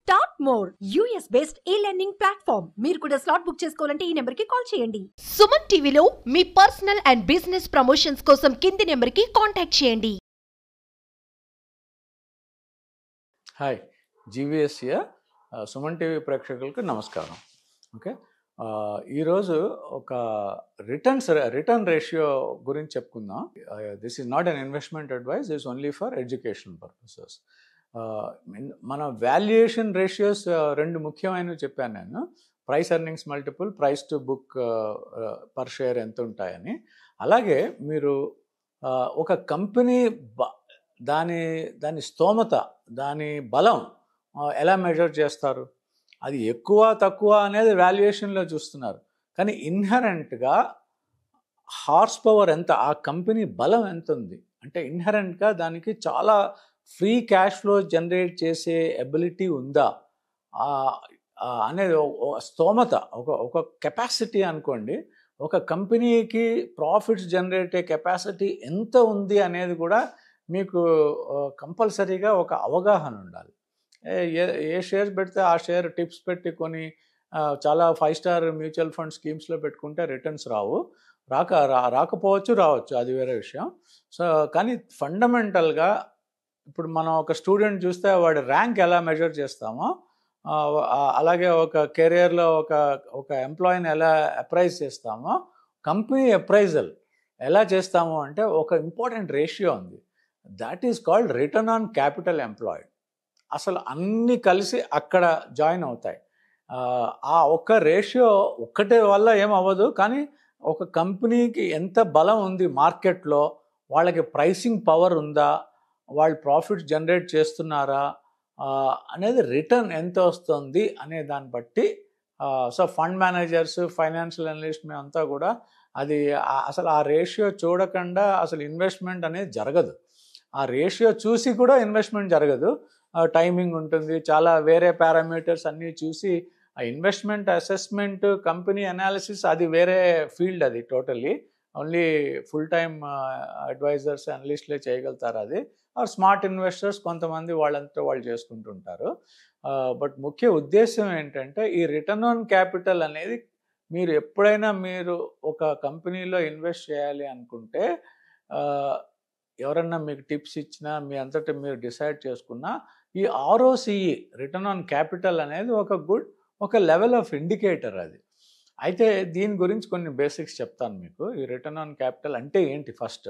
Start more US based e-learning platform. మీరు కూడా slot book చేసుకోవాలంటే ఈ నెంబర్కి కాల్ చేయండి. సుమన్ టీవీలో మీ పర్సనల్ అండ్ బిజినెస్ ప్రమోషన్స్ కోసం కింది నెంబర్కి కాంటాక్ట్ చేయండి. హాయ్, జీవీఎస్ సుమన్ టీవీ ప్రేక్షకులకు నమస్కారం. ఓకే, ఈరోజు ఒక రిటర్న్ రేషియో గురించి చెప్పుకుందాం. This is not an investment advice, this only for education purposes. మన వాల్యుయేషన్ రేషియోస్ రెండు ముఖ్యమైనవి చెప్పాను నేను. Price earnings multiple, price to book per share ఎంత ఉంటాయని. అలాగే మీరు ఒక కంపెనీ దాని స్తోమత, దాని బలం ఎలా మెజర్ చేస్తారు? అది ఎక్కువ తక్కువ అనేది వాల్యుయేషన్లో చూస్తున్నారు, కానీ ఇన్హరెంట్గా హార్స్ పవర్ ఎంత, ఆ కంపెనీ బలం ఎంత ఉంది అంటే ఇన్హరెంట్గా దానికి చాలా ఫ్రీ క్యాష్ ఫ్లో జనరేట్ చేసే ఎబిలిటీ ఉందా అనేది స్తోమత, ఒక కెపాసిటీ అనుకోండి. ఒక కంపెనీకి ప్రాఫిట్స్ జనరేట్ అయ్యే కెపాసిటీ ఎంత ఉంది అనేది కూడా మీకు కంపల్సరీగా ఒక అవగాహన ఉండాలి. ఏ షేర్స్ పెడితే ఆ షేర్ టిప్స్ పెట్టి కొని చాలా 5 స్టార్ మ్యూచువల్ ఫండ్ స్కీమ్స్లో పెట్టుకుంటే రిటర్న్స్ రాకపోవచ్చు, రావచ్చు, అది వేరే విషయం. సో కానీ ఫండమెంటల్గా ఇప్పుడు మనం ఒక స్టూడెంట్ చూస్తే వాడి ర్యాంక్ ఎలా మెజర్ చేస్తామో, అలాగే ఒక కెరియర్లో ఒక ఎంప్లాయీని ఎలా అప్రైజ్ చేస్తామో, కంపెనీ అప్రైజల్ ఎలా చేస్తామో అంటే ఒక ఇంపార్టెంట్ రేషియో ఉంది. That is called return on capital employed. అసలు అన్నీ కలిసి అక్కడ జాయిన్ అవుతాయి. ఆ ఒక్క రేషియో ఒక్కటే వల్ల ఏం అవ్వదు, కానీ ఒక కంపెనీకి ఎంత బలం ఉంది మార్కెట్లో, వాళ్ళకి ప్రైసింగ్ పవర్ ఉందా, వాళ్ళు ప్రాఫిట్స్ జనరేట్ చేస్తున్నారా అనేది, రిటర్న్ ఎంత వస్తుంది అనే దాన్ని బట్టి. So fund managers, financial analyst మేమంతా కూడా అది అసలు ఆ రేషియో చూడకుండా అసలు ఇన్వెస్ట్మెంట్ అనేది జరగదు. ఆ రేషియో చూసి కూడా ఇన్వెస్ట్మెంట్ జరగదు. టైమింగ్ ఉంటుంది, చాలా వేరే పారామీటర్స్ అన్నీ చూసి ఆ ఇన్వెస్ట్మెంట్ అసెస్మెంట్, కంపెనీ అనాలిసిస్ అది వేరే ఫీల్డ్. అది totally only full time advisors, అనలిస్ట్లే చేయగలుగుతారు అది. ఆర్ స్మార్ట్ ఇన్వెస్టర్స్ కొంతమంది వాళ్ళంతా వాళ్ళు చేసుకుంటుంటారు. బట్ ముఖ్య ఉద్దేశం ఏంటంటే ఈ రిటర్న్ ఆన్ క్యాపిటల్ అనేది మీరు ఎప్పుడైనా మీరు ఒక కంపెనీలో ఇన్వెస్ట్ చేయాలి అనుకుంటే, ఎవరన్నా మీకు టిప్స్ ఇచ్చినా, మీ అంతటా మీరు డిసైడ్ చేసుకున్నా, ఈ ROCE రిటర్న్ ఆన్ క్యాపిటల్ అనేది ఒక లెవెల్ ఆఫ్ ఇండికేటర్ అది. అయితే దీని గురించి కొన్ని బేసిక్స్ చెప్తాను మీకు. ఈ రిటర్న్ ఆన్ క్యాపిటల్ అంటే ఏంటి, ఫస్ట్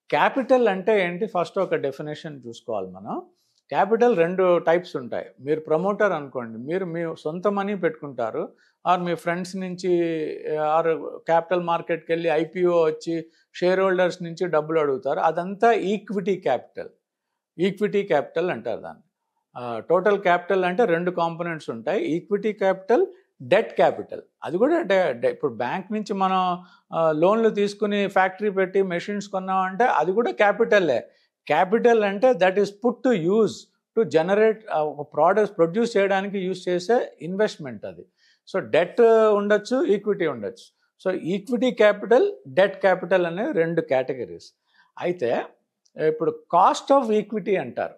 క్యాపిటల్ అంటే ఏంటి, ఫస్ట్ ఒక డెఫినేషన్ చూసుకోవాలి మనం. క్యాపిటల్ 2 టైప్స్ ఉంటాయి. మీరు ప్రమోటర్ అనుకోండి, మీరు మీ సొంత మనీ పెట్టుకుంటారు, ఆర్ మీ ఫ్రెండ్స్ నుంచి, ఆర్ క్యాపిటల్ మార్కెట్కి వెళ్ళి IPO వచ్చి షేర్ హోల్డర్స్ నుంచి డబ్బులు అడుగుతారు. అదంతా ఈక్విటీ క్యాపిటల్ అంటారు దాన్ని. టోటల్ క్యాపిటల్ అంటే 2 కాంపోనెంట్స్ ఉంటాయి, ఈక్విటీ క్యాపిటల్, డెట్ క్యాపిటల్. అది కూడా ఇప్పుడు బ్యాంక్ నుంచి మనం లోన్లు తీసుకుని ఫ్యాక్టరీ పెట్టి మెషిన్స్ కొన్నామంటే అది కూడా క్యాపిటల్లే. క్యాపిటల్ అంటే that is put to use to generate ఒక ప్రోడక్ట్స్ ప్రొడ్యూస్ చేయడానికి యూజ్ చేసే ఇన్వెస్ట్మెంట్ అది. సో డెట్ ఉండొచ్చు, ఈక్విటీ ఉండొచ్చు. So equity capital, debt capital అనేవి 2 కేటగిరీస్. అయితే ఇప్పుడు కాస్ట్ ఆఫ్ ఈక్విటీ అంటారు,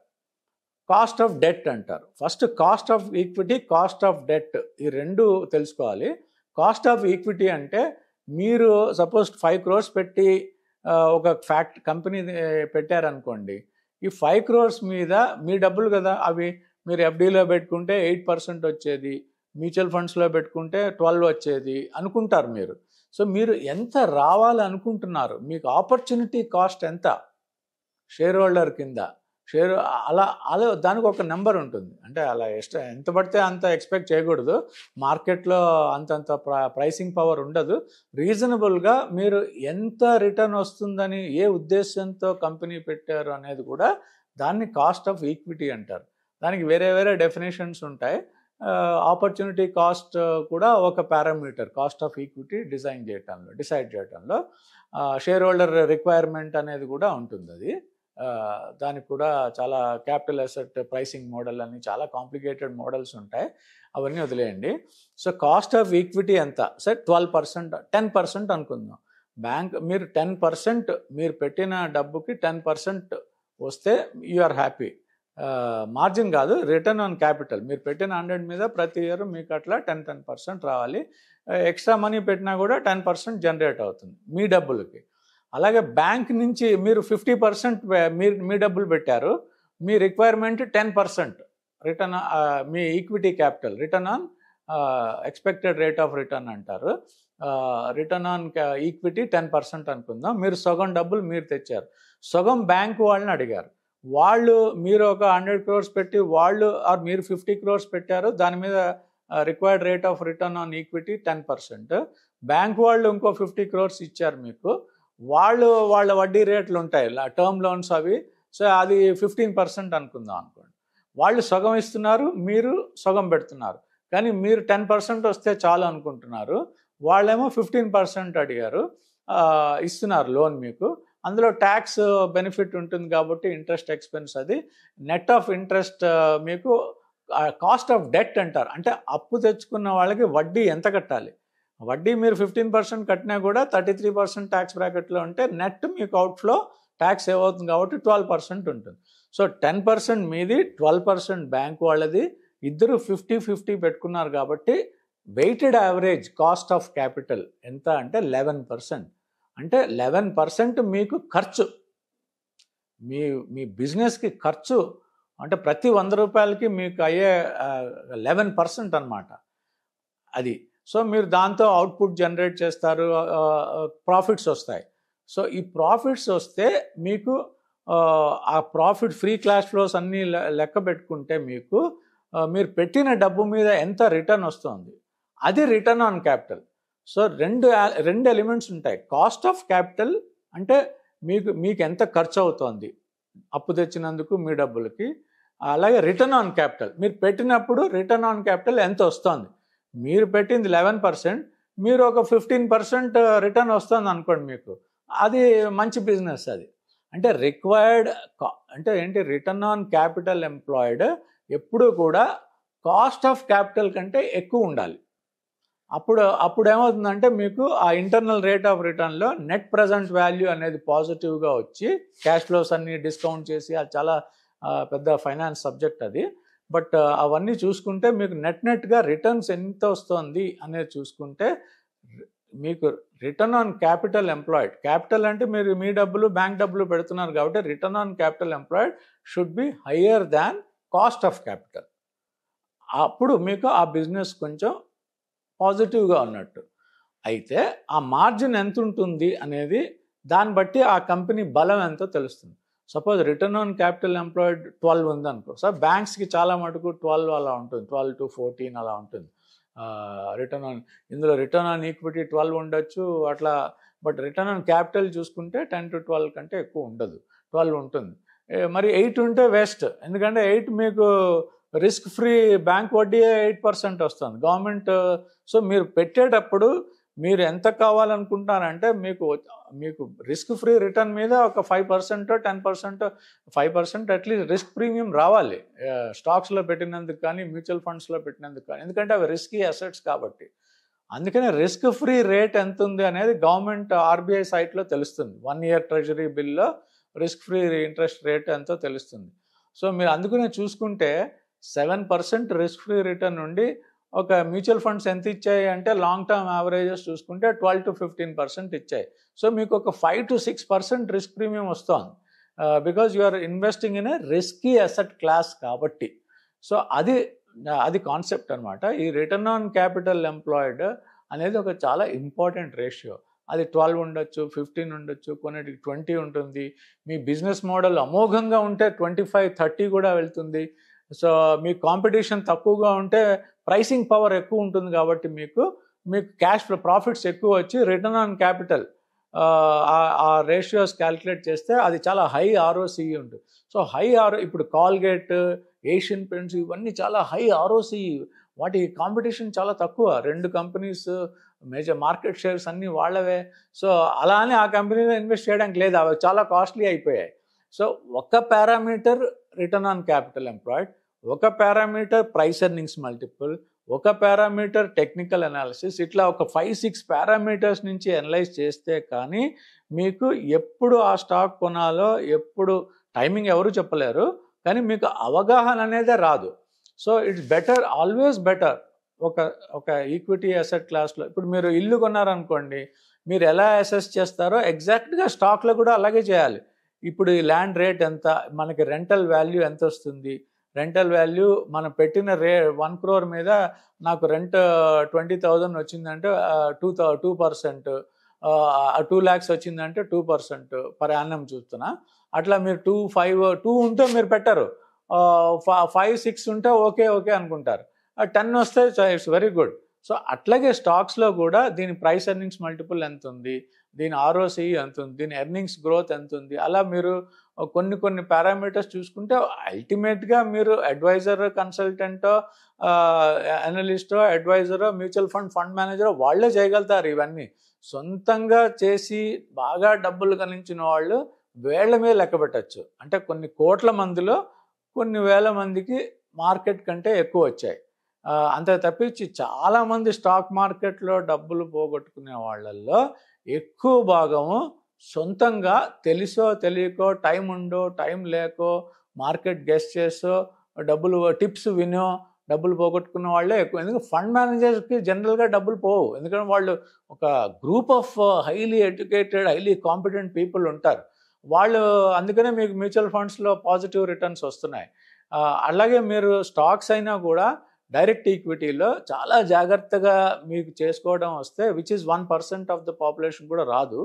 కాస్ట్ ఆఫ్ డెట్ అంటారు. First cost of equity, cost of debt, ఈ 2 తెలుసుకోవాలి. కాస్ట్ ఆఫ్ ఈక్విటీ అంటే మీరు సపోజ్ 5 crores పెట్టి ఒక కంపెనీ పెట్టారనుకోండి. ఈ 5 crores మీద మీ డబ్బులు కదా, అవి మీరు FDలో పెట్టుకుంటే 8% వచ్చేది, మ్యూచువల్ ఫండ్స్లో పెట్టుకుంటే 12 వచ్చేది అనుకుంటారు మీరు. సో మీరు ఎంత రావాలనుకుంటున్నారు, మీకు ఆపర్చునిటీ కాస్ట్ ఎంత షేర్ హోల్డర్ కింద, అలా దానికి ఒక నెంబర్ ఉంటుంది. అంటే అలా ఎంత పడితే అంత ఎక్స్పెక్ట్ చేయకూడదు. మార్కెట్లో అంతంత ప్రైసింగ్ పవర్ ఉండదు. రీజనబుల్గా మీరు ఎంత రిటర్న్ వస్తుందని, ఏ ఉద్దేశంతో కంపెనీ పెట్టారు అనేది కూడా దాన్ని కాస్ట్ ఆఫ్ ఈక్విటీ అంటారు. దానికి వేరే వేరే డెఫినేషన్స్ ఉంటాయి. ఆపర్చునిటీ కాస్ట్ కూడా ఒక parameter cost of equity decide చేయటంలో. షేర్ హోల్డర్ రిక్వైర్మెంట్ అనేది కూడా ఉంటుంది. అది దానికి కూడా చాలా క్యాపిటల్ అసెట్ ప్రైసింగ్ మోడల్ అని చాలా కాంప్లికేటెడ్ మోడల్స్ ఉంటాయి, అవన్నీ వదిలేయండి. సో కాస్ట్ ఆఫ్ ఈక్విటీ ఎంత, సరే 12%, 10% అనుకుందాం. మీరు 10% మీరు పెట్టిన డబ్బుకి 10% వస్తే యు ఆర్ హ్యాపీ. మార్జిన్ కాదు, రిటర్న్ ఆన్ క్యాపిటల్. మీరు పెట్టిన 100 మీద ప్రతి ఇయర్ మీకు అట్లా 10% రావాలి. ఎక్స్ట్రా మనీ పెట్టినా కూడా 10% జనరేట్ అవుతుంది మీ డబ్బులకి. అలాగే బ్యాంక్ నుంచి మీరు 50% మీ డబ్బులు పెట్టారు, మీ రిక్వైర్మెంట్ 10% రిటర్న్, మీ equity capital return on expected rate of return అంటారు. రిటర్న్ ఆన్ ఈక్విటీ 10% అనుకుందాం. మీరు సగం డబ్బులు మీరు తెచ్చారు, సగం బ్యాంక్ వాళ్ళని అడిగారు. వాళ్ళు మీరు ఒక 100 crores పెట్టి వాళ్ళు మీరు 50 crores పెట్టారు, దాని మీద required rate of return on equity 10%. Bank వాళ్ళు ఇంకో 50 crores ఇచ్చారు మీకు, వాళ్ళ వడ్డీ రేట్లు ఉంటాయి టర్మ్ లోన్స్ అవి, సో అది 15% అనుకుందాం అనుకోండి. వాళ్ళు సగం ఇస్తున్నారు, మీరు సగం పెడుతున్నారు, కానీ మీరు 10% వస్తే చాలు అనుకుంటున్నారు, వాళ్ళేమో 15% అడిగారు, ఇస్తున్నారు లోన్ మీకు. అందులో ట్యాక్స్ బెనిఫిట్ ఉంటుంది కాబట్టి ఇంట్రెస్ట్ ఎక్స్పెన్స్, అది నెట్ ఆఫ్ ఇంట్రెస్ట్ మీకు కాస్ట్ ఆఫ్ డెట్ అంటారు. అంటే అప్పు తెచ్చుకున్న వాళ్ళకి వడ్డీ ఎంత కట్టాలి, వడ్డీ మీరు 15% కట్టినా కూడా 33% ట్యాక్స్ బ్రాకెట్లో ఉంటే నెట్ మీకు అవుట్ఫ్లో ట్యాక్స్ ఏమవుతుంది కాబట్టి 12% ఉంటుంది. సో 10% మీది, 12% బ్యాంక్ వాళ్ళది, ఇద్దరు 50-50 పెట్టుకున్నారు కాబట్టి weighted average cost of capital ఎంత అంటే 11%. అంటే 11% మీకు ఖర్చు, మీ బిజినెస్కి ఖర్చు అంటే ప్రతి 100 రూపాయలకి మీకు అయ్యే 11% అన్నమాట అది. సో మీరు దాంతో అవుట్పుట్ జనరేట్ చేస్తారు, ప్రాఫిట్స్ వస్తాయి. సో ఈ ప్రాఫిట్స్ వస్తే మీకు ఆ ప్రాఫిట్ ఫ్రీ క్యాష్ ఫ్లోస్ అన్నీ లెక్క పెట్టుకుంటే మీకు మీరు పెట్టిన డబ్బు మీద ఎంత రిటర్న్ వస్తుంది, అది రిటర్న్ ఆన్ క్యాపిటల్. సో రెండు ఎలిమెంట్స్ ఉంటాయి. కాస్ట్ ఆఫ్ క్యాపిటల్ అంటే మీకు ఎంత ఖర్చు అవుతుంది అప్పు తెచ్చినందుకు మీ డబ్బులకి, అలాగే రిటర్న్ ఆన్ క్యాపిటల్ మీరు పెట్టినప్పుడు రిటర్న్ ఆన్ క్యాపిటల్ ఎంత వస్తుంది. మీరు పెట్టింది 11%, మీరు ఒక 15% రిటర్న్ వస్తుంది అనుకోండి మీకు, అది మంచి బిజినెస్. అది అంటే రిక్వైర్డ్ అంటే ఏంటి, రిటర్న్ ఆన్ క్యాపిటల్ ఎంప్లాయిడ్ ఎప్పుడు కూడా కాస్ట్ ఆఫ్ క్యాపిటల్ కంటే ఎక్కువ ఉండాలి. అప్పుడు ఏమవుతుందంటే మీకు ఆ ఇంటర్నల్ రేట్ ఆఫ్ రిటర్న్లో నెట్ ప్రజెంట్ వాల్యూ అనేది పాజిటివ్గా వచ్చి, క్యాష్ ఫ్లోస్ అన్ని డిస్కౌంట్ చేసి, అది చాలా పెద్ద ఫైనాన్స్ సబ్జెక్ట్ అది. బట్ అవన్నీ చూసుకుంటే మీకు నెట్గా రిటర్న్స్ ఎంత వస్తుంది అనేది చూసుకుంటే మీకు return on capital employed, capital అంటే మీరు మీ డబ్బులు బ్యాంక్ డబ్బులు పెడుతున్నారు కాబట్టి return on capital employed should be higher than cost of capital. అప్పుడు మీకు ఆ బిజినెస్ కొంచెం పాజిటివ్గా ఉన్నట్టు. అయితే ఆ మార్జిన్ ఎంత ఉంటుంది అనేది దాన్ని బట్టి ఆ కంపెనీ బలం ఎంతో తెలుస్తుంది. Suppose return on capital employed 12 ఉంది అనుకో, సో బ్యాంక్స్కి చాలా మటుకు 12 అలా ఉంటుంది, 12 to 14 అలా ఉంటుంది ఇందులో రిటర్న్ ఆన్ ఈక్విటీ 12 ఉండొచ్చు అట్లా. బట్ రిటర్న్ ఆన్ క్యాపిటల్ చూసుకుంటే 10 to 12 కంటే ఎక్కువ ఉండదు, 12 ఉంటుంది. మరి 8 ఉంటే వేస్ట్, ఎందుకంటే 8 మీకు రిస్క్ ఫ్రీ బ్యాంక్ వడ్డీ 8% వస్తుంది గవర్నమెంట్. సో మీరు పెట్టేటప్పుడు మీరు ఎంత కావాలనుకుంటున్నారంటే మీకు రిస్క్ ఫ్రీ రిటర్న్ మీద ఒక 5% 10% 5% అట్లీస్ట్ రిస్క్ ప్రీమియం రావాలి, స్టాక్స్లో పెట్టినందుకు కానీ మ్యూచువల్ ఫండ్స్లో పెట్టినందుకు కానీ, ఎందుకంటే అవి రిస్కీ అసెట్స్ కాబట్టి. అందుకనే రిస్క్ ఫ్రీ రేట్ ఎంత ఉంది అనేది గవర్నమెంట్ ఆర్బీఐ సైట్లో తెలుస్తుంది. 1 year ట్రెజరీ బిల్లో రిస్క్ ఫ్రీ ఇంట్రెస్ట్ రేట్ ఎంతో తెలుస్తుంది. సో మీరు అందుకనే చూసుకుంటే 7% రిస్క్ ఫ్రీ రిటర్న్ నుండి ఒక మ్యూచువల్ ఫండ్స్ ఎంత ఇచ్చాయి అంటే లాంగ్ టర్మ్ యావరేజెస్ చూసుకుంటే 12 to 15% ఇచ్చాయి. సో మీకు ఒక 5 to 6% రిస్క్ ప్రీమియం వస్తుంది, because you are investing in a risky asset class కాబట్టి. సో అది కాన్సెప్ట్ అనమాట. ఈ రిటర్న్ ఆన్ క్యాపిటల్ ఎంప్లాయిడ్ అనేది ఒక చాలా ఇంపార్టెంట్ రేషియో. అది 12 ఉండొచ్చు, 15 ఉండొచ్చు, కొన్నిటికి 20 ఉంటుంది. మీ బిజినెస్ మోడల్ అమోఘంగా ఉంటే 25-30 కూడా వెళ్తుంది. సో మీ కాంపిటీషన్ తక్కువగా ఉంటే ప్రైసింగ్ పవర్ ఎక్కువ ఉంటుంది కాబట్టి మీకు క్యాష్ ఫ్లో ప్రాఫిట్స్ ఎక్కువ వచ్చి రిటర్న్ ఆన్ క్యాపిటల్ ఆ రేషియోస్ క్యాలిక్యులేట్ చేస్తే అది చాలా హై ఆర్ఓసిఈ ఉంటుంది. సో ఇప్పుడు కాల్గేట్, ఏషియన్ పెయింట్స్ ఇవన్నీ చాలా హై ఆర్ఓసిఈ, వాటి కాంపిటీషన్ చాలా తక్కువ. 2 కంపెనీస్ మేజర్ మార్కెట్ షేర్స్ అన్నీ వాళ్ళవే. సో అలా అని ఆ కంపెనీలో ఇన్వెస్ట్ చేయడానికి లేదు, అవి చాలా కాస్ట్లీ అయిపోయాయి. సో ఒక parameter return on capital employed, ఒక పారామీటర్ ప్రైస్ ఎర్నింగ్స్ మల్టిపుల్, ఒక పారామీటర్ టెక్నికల్ అనాలిసిస్, ఇట్లా ఒక 5-6 పారామీటర్స్ నుంచి అనలైజ్ చేస్తే కానీ మీకు ఎప్పుడు ఆ స్టాక్ కొనాలో, ఎప్పుడు టైమింగ్ ఎవరు చెప్పలేరు, కానీ మీకు అవగాహన అనేదే రాదు. So it's better, always better ఒక ఈక్విటీ అసెట్ క్లాస్లో. ఇప్పుడు మీరు ఇల్లు కొన్నారనుకోండి, మీరు ఎలా అసెస్ చేస్తారో ఎగ్జాక్ట్గా స్టాక్లో కూడా అలాగే చేయాలి. ఇప్పుడు ఈ ల్యాండ్ రేట్ ఎంత, మనకి రెంటల్ వాల్యూ ఎంత వస్తుంది, రెంటల్ వాల్యూ మనం పెట్టిన 1 crore మీద నాకు రెంట్ 20,000 వచ్చిందంటే 2%, 2 lakhs వచ్చిందంటే 2% పర్ యానం చూస్తున్నా. అట్లా మీరు 2 ఉంటే మీరు పెట్టరు, 5, 6 ఉంటే ఓకే అనుకుంటారు, 10 వస్తే ఇట్స్ వెరీ గుడ్. సో అట్లాగే స్టాక్స్లో కూడా దీని ప్రైస్ ఎర్నింగ్స్ మల్టిపుల్ ఎంత ఉంది, దీని ఆర్ఓసి ఎంత ఉంది, దీని ఎర్నింగ్స్ గ్రోత్ ఎంత ఉంది, అలా మీరు కొన్ని పారామీటర్స్ చూసుకుంటే అల్టిమేట్గా మీరు అడ్వైజర్, కన్సల్టెంటో, అనలిస్టో, అడ్వైజరో, మ్యూచువల్ ఫండ్ మేనేజరో వాళ్ళే చేయగలుగుతారు ఇవన్నీ. సొంతంగా చేసి బాగా డబ్బులు గణించిన వాళ్ళు వేళ్ల మీద లెక్క పెట్టచ్చు. అంటే కొన్ని కోట్ల మందిలో కొన్ని వేల మందికి మార్కెట్ కంటే ఎక్కువ వచ్చాయి. అంతే తప్పించి చాలామంది స్టాక్ మార్కెట్లో డబ్బులు పోగొట్టుకునే వాళ్ళల్లో ఎక్కువ భాగము సొంతంగా తెలిసో తెలియకో, టైం ఉండో టైం లేకో, మార్కెట్ గెస్ చేసో, డబ్బులు టిప్స్ వినో డబ్బులు పోగొట్టుకున్న వాళ్ళే ఎక్కువ. ఎందుకంటే ఫండ్ మేనేజర్స్కి జనరల్గా డబ్బులు పోవు, ఎందుకంటే వాళ్ళు ఒక group of highly educated, highly competent people ఉంటారు వాళ్ళు. అందుకనే మీకు మ్యూచువల్ ఫండ్స్లో పాజిటివ్ రిటర్న్స్ వస్తున్నాయి. అలాగే మీరు స్టాక్స్ అయినా కూడా డైరెక్ట్ ఈక్విటీలో చాలా జాగ్రత్తగా మీకు చేసుకోవడం వస్తే, which is 1% of the population కూడా రాదు.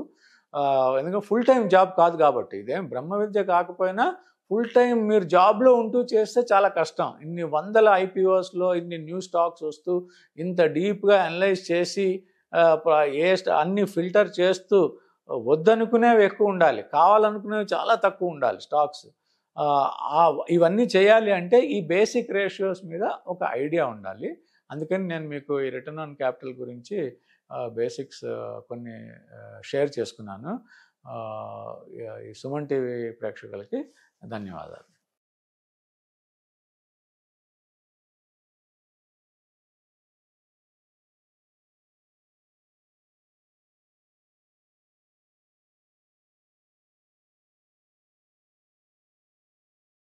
ఎందుకంటే ఫుల్ టైం జాబ్ కాదు కాబట్టి, ఇదేం బ్రహ్మ విద్య కాకపోయినా ఫుల్ టైం మీరు జాబ్లో ఉంటూ చేస్తే చాలా కష్టం. ఇన్ని వందల ఐపీఓస్లో ఇన్ని న్యూ స్టాక్స్ వస్తూ ఇంత డీప్గా అనలైజ్ చేసి అన్ని ఫిల్టర్ చేస్తూ వద్దనుకునేవి ఎక్కువ ఉండాలి, కావాలనుకునేవి చాలా తక్కువ ఉండాలి స్టాక్స్. ఇవన్నీ చేయాలి అంటే ఈ బేసిక్ రేషియోస్ మీద ఒక ఐడియా ఉండాలి. అందుకని నేను మీకు ఈ రిటర్న్ ఆన్ క్యాపిటల్ గురించి బేసిక్స్ కొన్ని షేర్ చేసుకున్నాను. ఈ సుమన్ టీవీ ప్రేక్షకులకి ధన్యవాదాలు.